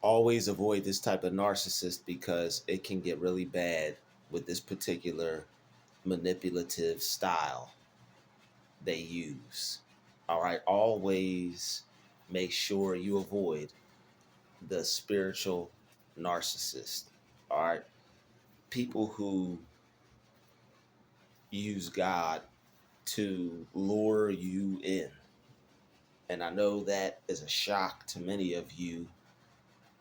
always avoid this type of narcissist because it can get really bad with this particular manipulative style they use. All right, always make sure you avoid the spiritual narcissist. All right, people who use God to lure you in. And I know that is a shock to many of you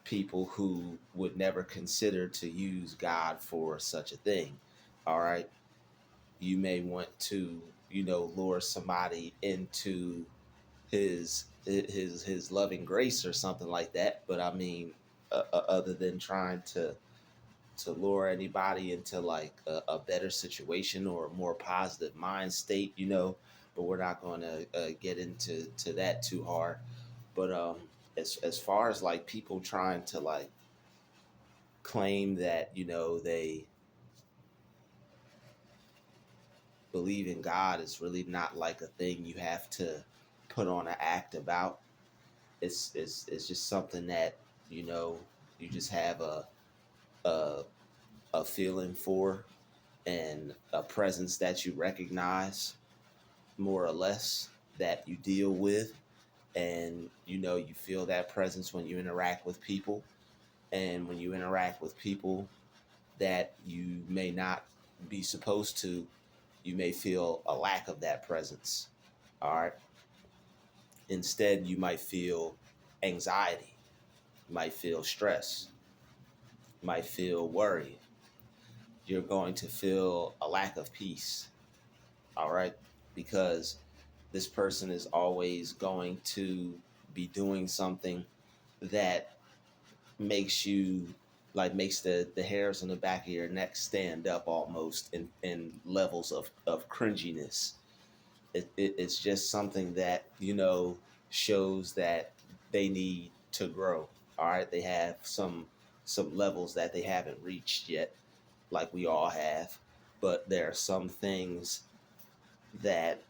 people who would never consider to use God for such a thing. All right. You may want to, lure somebody into his loving grace or something like that. But I mean, other than trying to lure anybody into like a better situation or a more positive mind state, but we're not going to get into that too hard. But as far as like people trying to like claim that they believe in God is really not like a thing you have to put on an act about. It's just something that you know you just have a a feeling for and a presence that you recognize more or less that you deal with, and you feel that presence when you interact with people, and when you interact with people that you may not be supposed to, you may feel a lack of that presence. All right. Instead, you might feel anxiety, you might feel stress, you might feel worry. You're going to feel a lack of peace. All right. Because this person is always going to be doing something that makes you makes the hairs on the back of your neck stand up almost in levels of cringiness. It's just something that shows that they need to grow. All right, they have some levels that they haven't reached yet, like we all have. But there are some things that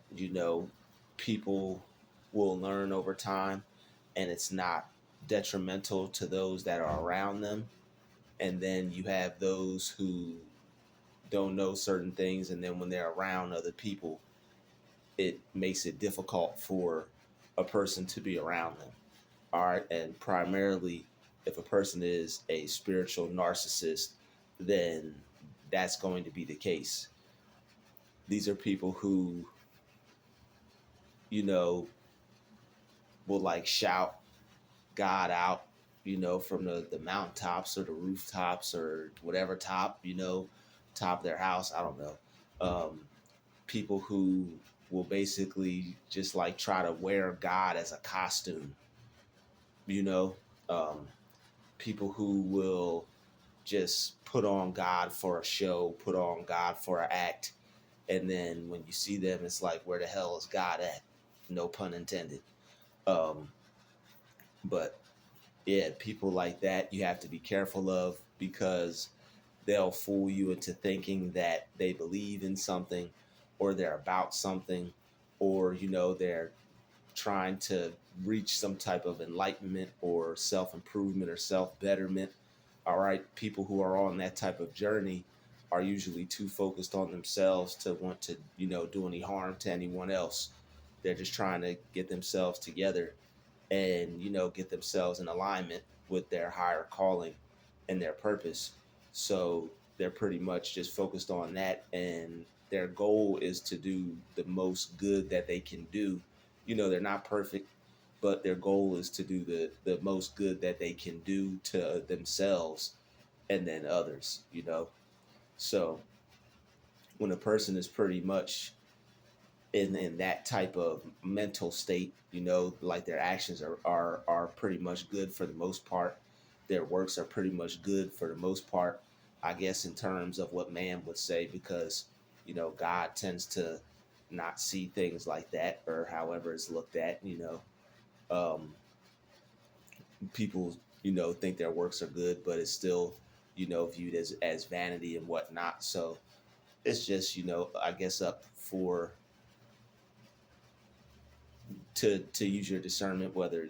people will learn over time, and it's not detrimental to those that are around them. And then you have those who don't know certain things, and then when they're around other people, it makes it difficult for a person to be around them. All right. And primarily, if a person is a spiritual narcissist, then that's going to be the case. These are people who, you know, will like shout God out, from the mountaintops or the rooftops or whatever top, top of their house. I don't know. People who will basically just like try to wear God as a costume, you know, um, people who will just put on God for a show, put on God for an act. And then when you see them, it's like, where the hell is God at? No pun intended. Um, but yeah, people like that you have to be careful of, because they'll fool you into thinking that they believe in something or they're about something, or they're trying to reach some type of enlightenment or self-improvement or self-betterment. All right, people who are on that type of journey are usually too focused on themselves to want to do any harm to anyone else. They're just trying to get themselves together and get themselves in alignment with their higher calling and their purpose. So they're pretty much just focused on that, and their goal is to do the most good that they can do. They're not perfect, but their goal is to do the most good that they can do to themselves and then others. So when a person is pretty much in that type of mental state, like their actions are pretty much good for the most part. Their works are pretty much good for the most part, I guess, in terms of what man would say, because, God tends to not see things like that, or however it's looked at, um, people, think their works are good, but it's still, viewed as vanity and whatnot. So it's just, I guess up for to use your discernment whether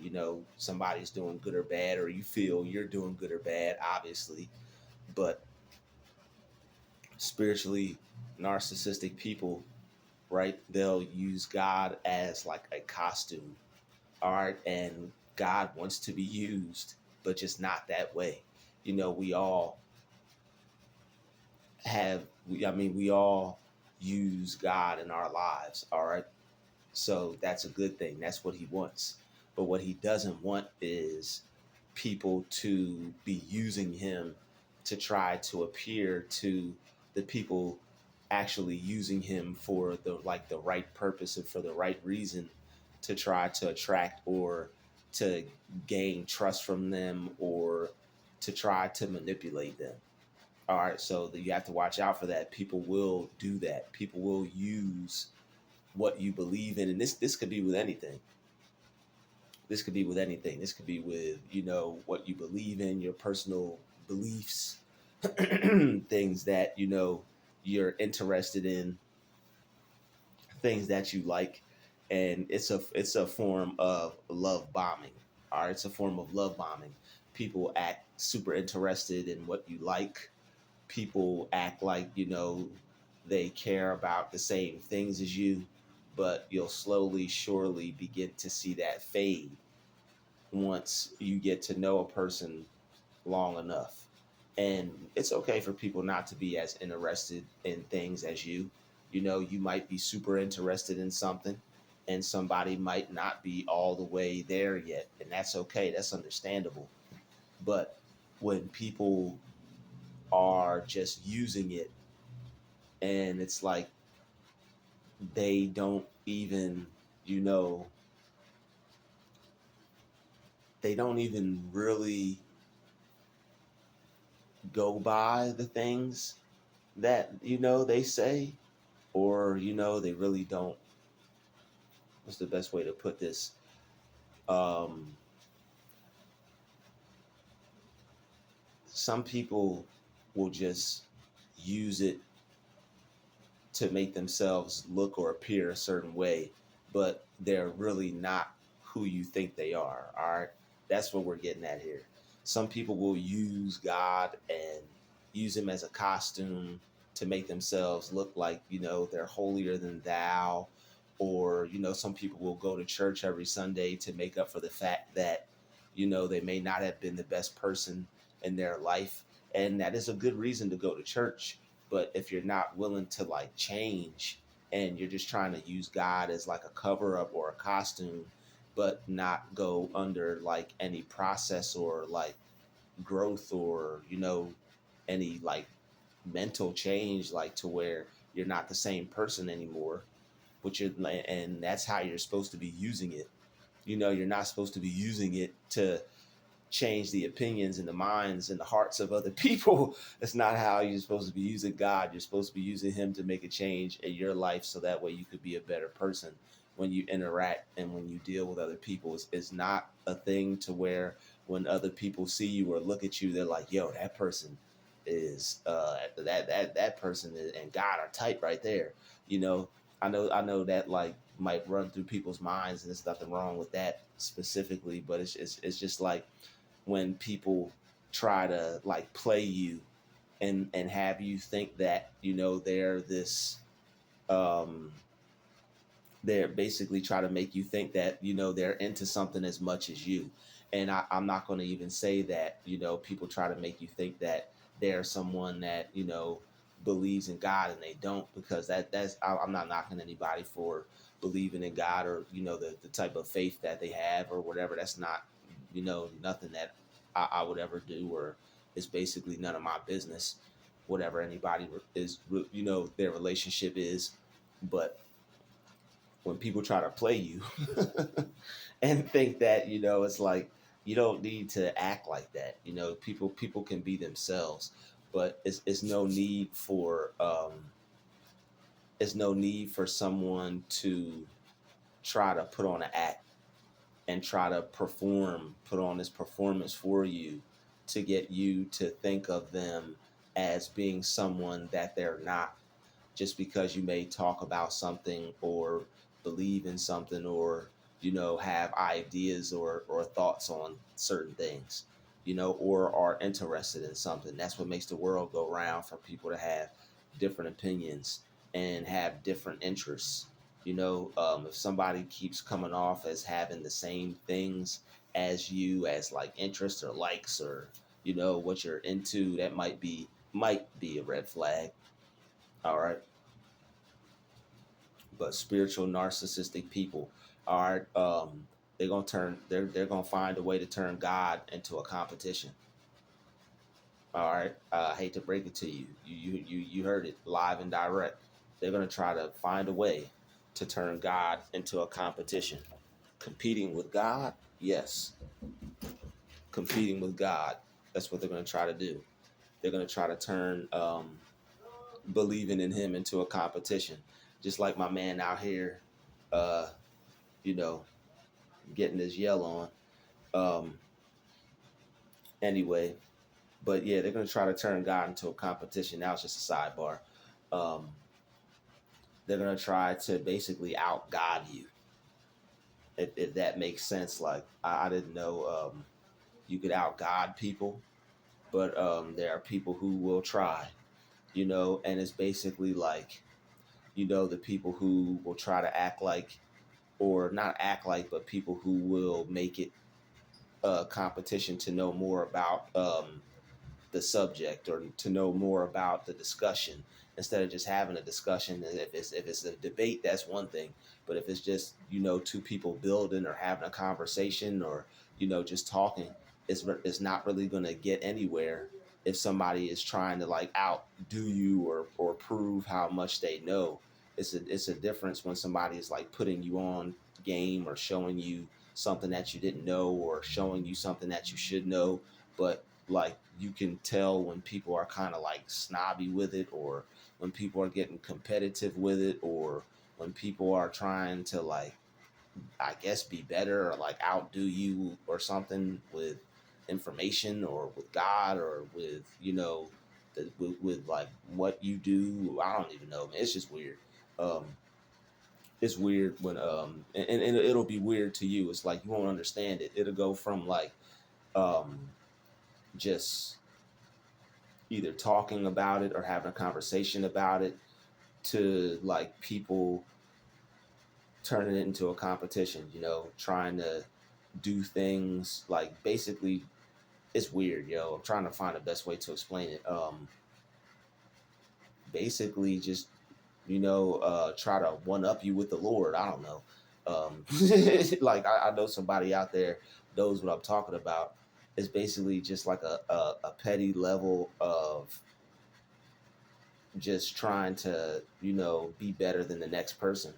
somebody's doing good or bad, or you feel you're doing good or bad, obviously. But spiritually narcissistic people, right, they'll use God as like a costume. All right, and God wants to be used, but just not that way. We all we all use God in our lives. All right, so that's a good thing. That's what he wants. But what he doesn't want is people to be using him to try to appear to the people actually using him for the right purpose and for the right reason, to try to attract or to gain trust from them, or to try to manipulate them. All right, so you have to watch out for that. People will do that. People will use what you believe in, and this could be with anything. This could be with anything. This could be with what you believe in, your personal beliefs, things that you're interested in, things that you like, and it's a form of love bombing. All right, it's a form of love bombing. People act super interested in what you like. People act like they care about the same things as you, but you'll slowly surely begin to see that fade once you get to know a person long enough. And it's okay for people not to be as interested in things as you. You might be super interested in something, and somebody might not be all the way there yet, and that's okay. That's understandable. But when people are just using it, and it's like they don't even, you know, they don't even really go by the things that, they say, or, they really don't. What's the best way to put this? Um, some people will just use it to make themselves look or appear a certain way, but they're really not who you think they are. All right. That's what we're getting at here. Some people will use God and use him as a costume to make themselves look like, they're holier than thou. Or, some people will go to church every Sunday to make up for the fact that, they may not have been the best person in their life. And that is a good reason to go to church. But if you're not willing to like change, and you're just trying to use God as like a cover up or a costume, but not go under like any process or like growth, or any like mental change, like to where you're not the same person anymore, which is, and that's how you're supposed to be using it. You're not supposed to be using it to change the opinions and the minds and the hearts of other people. That's not how you're supposed to be using God. You're supposed to be using him to make a change in your life, so that way you could be a better person when you interact and when you deal with other people. It's not a thing to where when other people see you or look at you, they're like, yo, that person is that person and God are tight right there. you know I know that like might run through people's minds, and there's nothing wrong with that specifically, but it's just like when people try to like play you and have you think that they're this, um they're basically try to make you think that they're into something as much as you. And I'm not going to even say that people try to make you think that they're someone that believes in God, and they don't, because I'm not knocking anybody for believing in God, or the type of faith that they have or whatever. That's not nothing that I would ever do, or it's basically none of my business whatever anybody is their relationship is. But when people try to play you and think that it's like you don't need to act like that. People can be themselves, but it's no need for someone to try to put on an act and try to put on this performance for you, to get you to think of them as being someone that they're not, just because you may talk about something or believe in something, or have ideas or thoughts on certain things, or are interested in something. That's what makes the world go round, for people to have different opinions and have different interests. If somebody keeps coming off as having the same things as you, as like interests or likes, or what you're into, that might be a red flag. All right. But spiritual narcissistic people are, they're gonna find a way to turn God into a competition. All right. I hate to break it to you. You heard it live and direct. They're gonna try to find a way to turn God into a competition. Competing with God, yes. Competing with God. That's what they're gonna try to do. They're gonna try to turn believing in him into a competition. Just like my man out here, uh, you know, getting his yell on. Um, anyway, but yeah, they're gonna try to turn God into a competition. Now it's just a sidebar. Um, they're gonna try to basically out God you, if that makes sense. Like I didn't know you could out God people, but there are people who will try, and it's basically like, the people who will try to act like, or not act like, but people who will make it a competition to know more about the subject, or to know more about the discussion, instead of just having a discussion. If it's a debate, that's one thing. But if it's just two people building or having a conversation, or just talking, it's not really going to get anywhere if somebody is trying to like outdo you, or prove how much they know. It's a difference when somebody is like putting you on game, or showing you something that you didn't know, or showing you something that you should know. But like, you can tell when people are kind of like snobby with it, or when people are getting competitive with it, or when people are trying to like, I guess, be better, or like outdo you or something with information, or with God, or with with like what you do. I don't even know, man. It's just weird. um it's weird when and it'll be weird to you. It's like you won't understand it. It'll go from like um just either talking about it or having a conversation about it, to like people turning it into a competition, trying to do things like, basically, it's weird, yo. I'm trying to find the best way to explain it. Basically just, try to one up you with the Lord. I don't know. Like I know somebody out there knows what I'm talking about. It's basically just like a petty level of just trying to be better than the next person.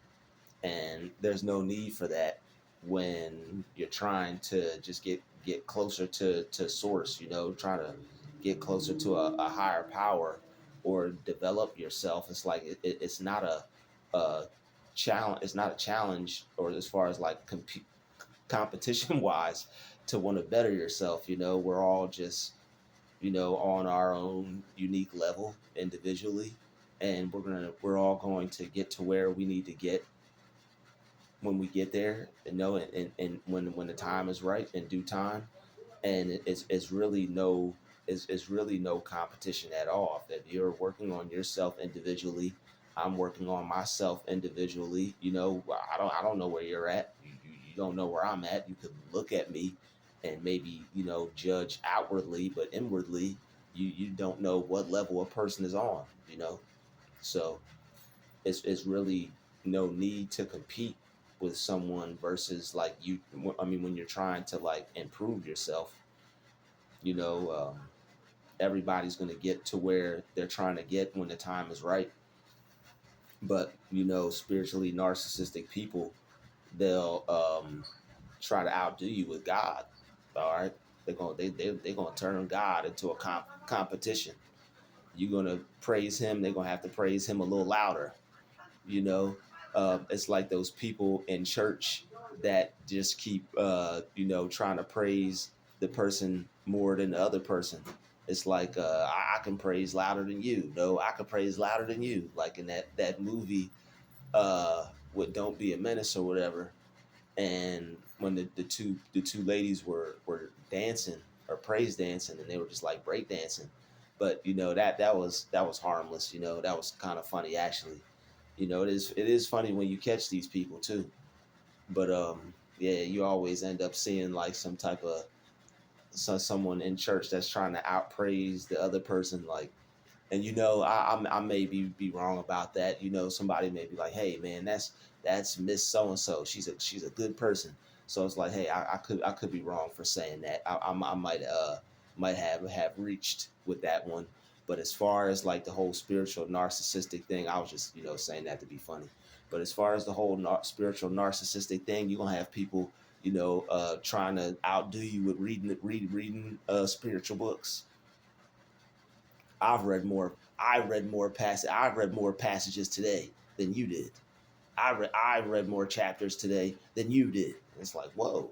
And there's no need for that when you're trying to just get closer to source, trying to get closer to a higher power, or develop yourself. It's like it's not a challenge. It's not a challenge, or as far as like competition wise, to want to better yourself. We're all just on our own unique level individually, and we're all going to get to where we need to get when we get there, and when the time is right, in due time. And it's really no, it's really no competition at all. If you're working on yourself individually, I'm working on myself individually. I don't know where you're at. You don't know where I'm at. You could look at me and maybe judge outwardly, but inwardly you don't know what level a person is on. So it's really no need to compete with someone, versus like you. I mean, when you're trying to like improve yourself, you know, everybody's going to get to where they're trying to get when the time is right. But spiritually narcissistic people, they'll try to outdo you with God. All right, they're gonna turn God into a competition. You're gonna praise him, they're gonna have to praise him a little louder. you know it's like those people in church that just keep trying to praise the person more than the other person. It's like, I can praise louder than you. No, I can praise louder than you, like in that movie with Don't Be a Menace or whatever. And when the two ladies were dancing or praise dancing, and they were just like break dancing, but that was harmless. That was kind of funny actually. It is funny when you catch these people too. But yeah, you always end up seeing like some type of someone in church that's trying to outpraise the other person, like. And I may be wrong about that. Somebody may be like, "Hey, man, that's Miss So and So. She's a good person." So it's like, "Hey, I could be wrong for saying that. I might have reached with that one." But as far as like the whole spiritual narcissistic thing, I was just saying that to be funny. But as far as the whole spiritual narcissistic thing, you're gonna have people trying to outdo you with reading spiritual books. I've read more. I've read more passages today than you did. I read more chapters today than you did. It's like, whoa.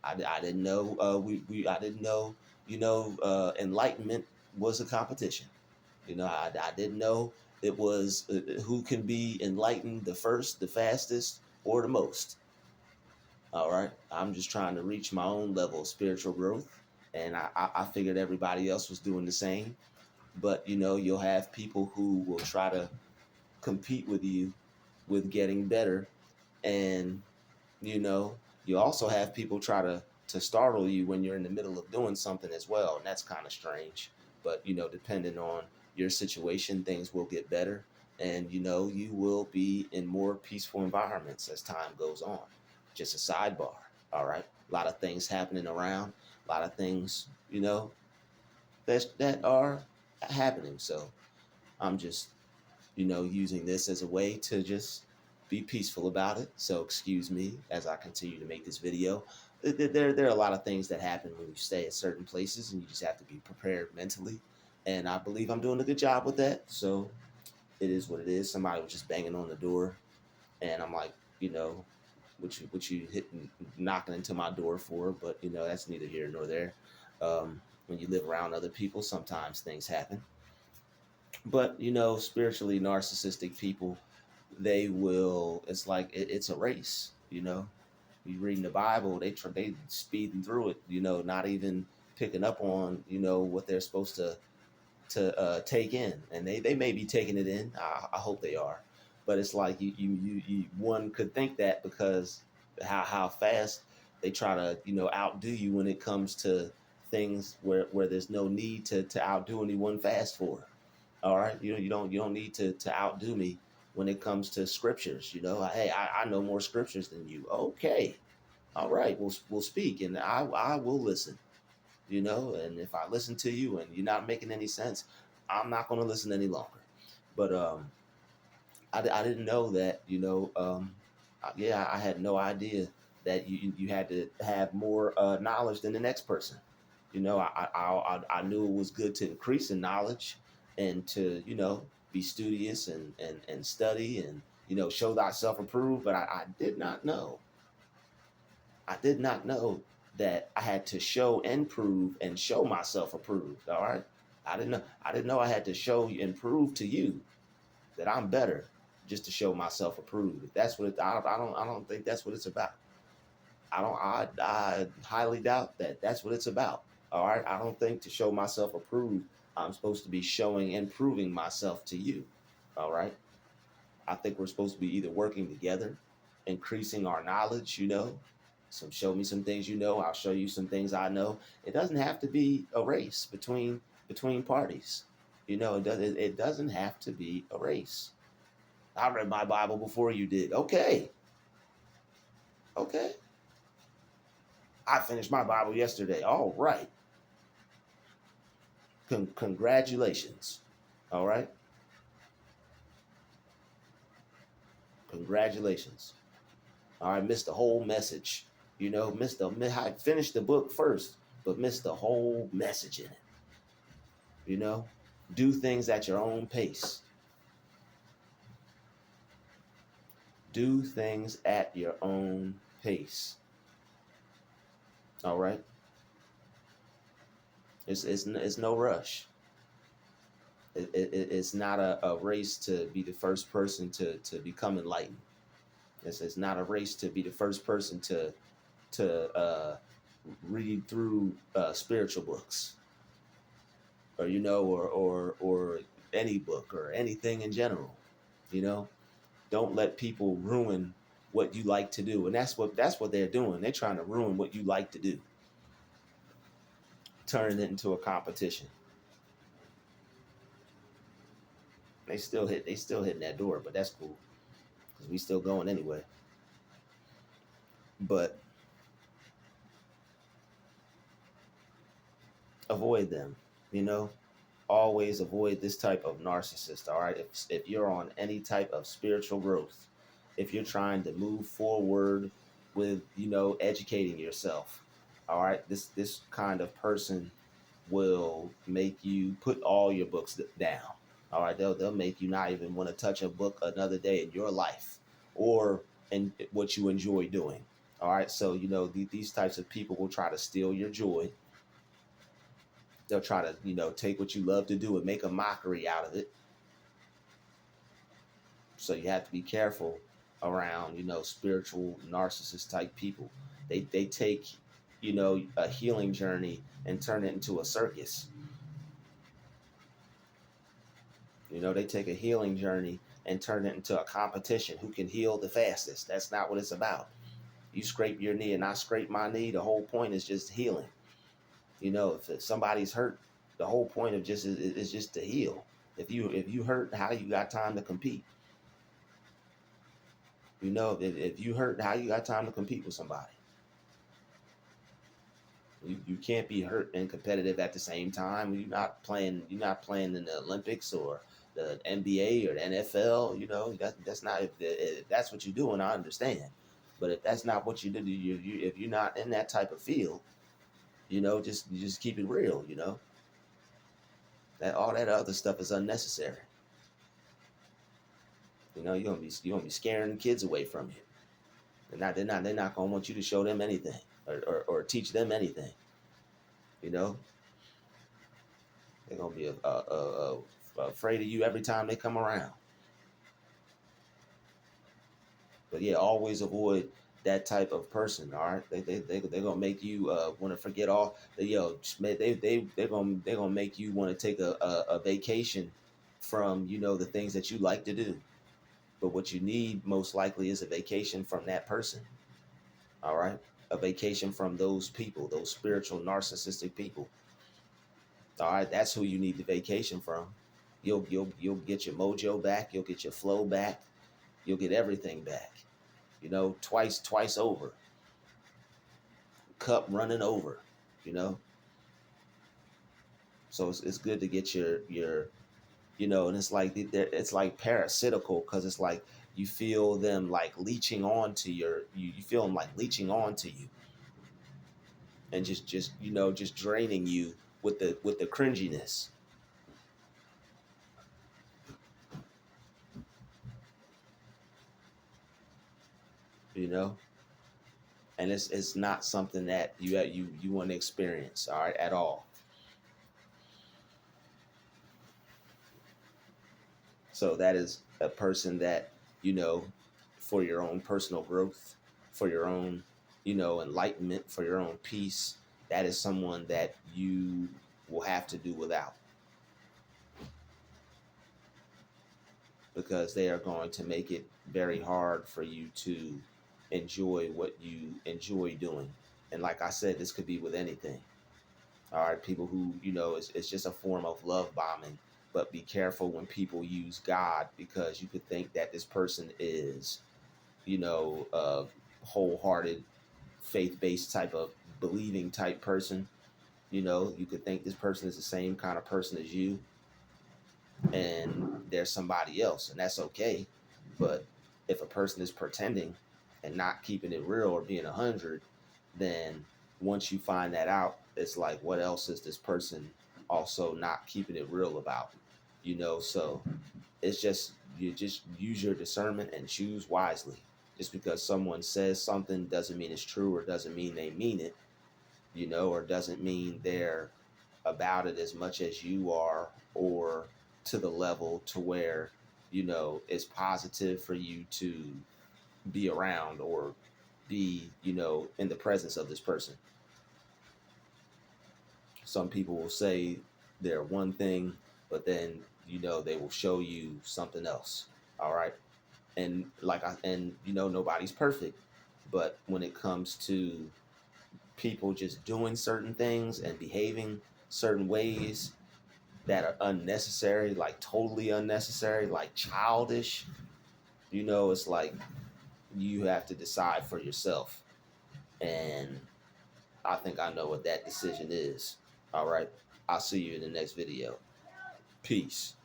I didn't know. I didn't know. Enlightenment was a competition. I didn't know it was who can be enlightened the first, the fastest, or the most. All right. I'm just trying to reach my own level of spiritual growth, and I figured everybody else was doing the same. But you'll have people who will try to compete with you with getting better. And you know you also have people try to startle you when you're in the middle of doing something as well, and that's kind of strange. But depending on your situation, things will get better, and you will be in more peaceful environments as time goes on. Just a sidebar. All right, a lot of things happening around, a lot of things that are happening. So I'm just using this as a way to just be peaceful about it. So excuse me as I continue to make this video. There are a lot of things that happen when you stay at certain places, and you just have to be prepared mentally. And I believe I'm doing a good job with that. So it is what it is. Somebody was just banging on the door, and I'm like, what you hitting, knocking into my door for? But that's neither here nor there. When you live around other people, sometimes things happen. But spiritually narcissistic people, they will. It's like it's a race. You reading the Bible, they speeding through it. Not even picking up on what they're supposed to take in, and they may be taking it in. I hope they are, but it's like you one could think that because how fast they try to outdo you when it comes to things where there's no need to outdo anyone fast for. All right, you don't need to outdo me when it comes to scriptures. Hey, I know more scriptures than you. Okay, all right, we'll speak, and I will listen. And if I listen to you and you're not making any sense, I'm not going to listen any longer. But I didn't know that. Yeah, I had no idea that you had to have more knowledge than the next person. I knew it was good to increase in knowledge and to be studious and study and show thyself approved. But I did not know. I did not know that I had to show and prove and show myself approved. All right. I didn't know I had to show and prove to you that I'm better just to show myself approved. If that's what I don't think that's what it's about. I highly doubt that that's what it's about. All right. I don't think to show myself approved, I'm supposed to be showing and proving myself to you. All right. I think we're supposed to be either working together, increasing our knowledge, some show me some things I'll show you some things I know. It doesn't have to be a race between parties. It doesn't have to be a race. I read my Bible before you did. Okay. Okay. I finished my Bible yesterday. All right. Congratulations. All right. Congratulations. All right. Missed the whole message. I finished the book first, but missed the whole message in it. Do things at your own pace. Do things at your own pace. All right. It's no rush. It's not a race to be the first person to become enlightened. It's not a race to be the first person to read through spiritual books, or or any book or anything in general. You know, don't let people ruin what you like to do, and that's what they're doing. They're trying to ruin what you like to do, turning it into a competition. They still hitting that door, but that's cool because we still going anyway. But avoid them. You know, always avoid this type of narcissist. All right, if you're on any type of spiritual growth, if you're trying to move forward with educating yourself, all right, this kind of person will make you put all your books down. All right, they'll make you not even want to touch a book another day in your life or in what you enjoy doing. All right, so these types of people will try to steal your joy. They'll try to take what you love to do and make a mockery out of it. So you have to be careful around spiritual narcissist type people. They take a healing journey and turn it into a circus. They take a healing journey and turn it into a competition who can heal the fastest. That's not what it's about. You scrape your knee and I scrape my knee. The whole point is just healing. If somebody's hurt, the whole point of just is just to heal. If you hurt, how you got time to compete? If you hurt, how you got time to compete with somebody? You can't be hurt and competitive at the same time. You're not playing in the Olympics or the NBA or the NFL. That's not if that's what you're doing, I understand. But if that's not what you do, if you're not in that type of field, just keep it real. That all that other stuff is unnecessary. You're gonna be scaring the kids away from you. They're not gonna want you to show them anything or teach them anything. You know, they're gonna be afraid of you every time they come around. But yeah, always avoid that type of person. All right, they're gonna make you want to forget all the they're gonna make you want to take a vacation from the things that you like to do. But what you need most likely is a vacation from that person. All right, a vacation from those people, those spiritual narcissistic people. All right, that's who you need the vacation from. You'll get your mojo back. You'll get your flow back. You'll get everything back. Twice over. Cup running over. You know, so it's good to get and it's like parasitical because it's like you feel them like leeching on to you feel them like leeching on to you and just draining you with the cringiness. You know, and it's not something that you want to experience, all right, at all. So that is a person that for your own personal growth, for your own enlightenment, for your own peace, that is someone that you will have to do without, because they are going to make it very hard for you to enjoy what you enjoy doing. And like I said, this could be with anything. All right, people who it's just a form of love bombing. But be careful when people use God, because you could think that this person is a wholehearted, faith-based type of believing type person. You could think this person is the same kind of person as you, and there's somebody else, and that's okay. But if a person is pretending and not keeping it real or being 100, then once you find that out, it's like, what else is this person also not keeping it real about? So it's just, you just use your discernment and choose wisely. Just because someone says something doesn't mean it's true, or doesn't mean they mean it, or doesn't mean they're about it as much as you are, or to the level to where it's positive for you to be around or be, in the presence of this person. Some people will say they're one thing, but then, they will show you something else. All right. And nobody's perfect. But when it comes to people just doing certain things and behaving certain ways that are unnecessary, like totally unnecessary, like childish, it's like you have to decide for yourself. And I think I know what that decision is. All right. I'll see you in the next video. Peace.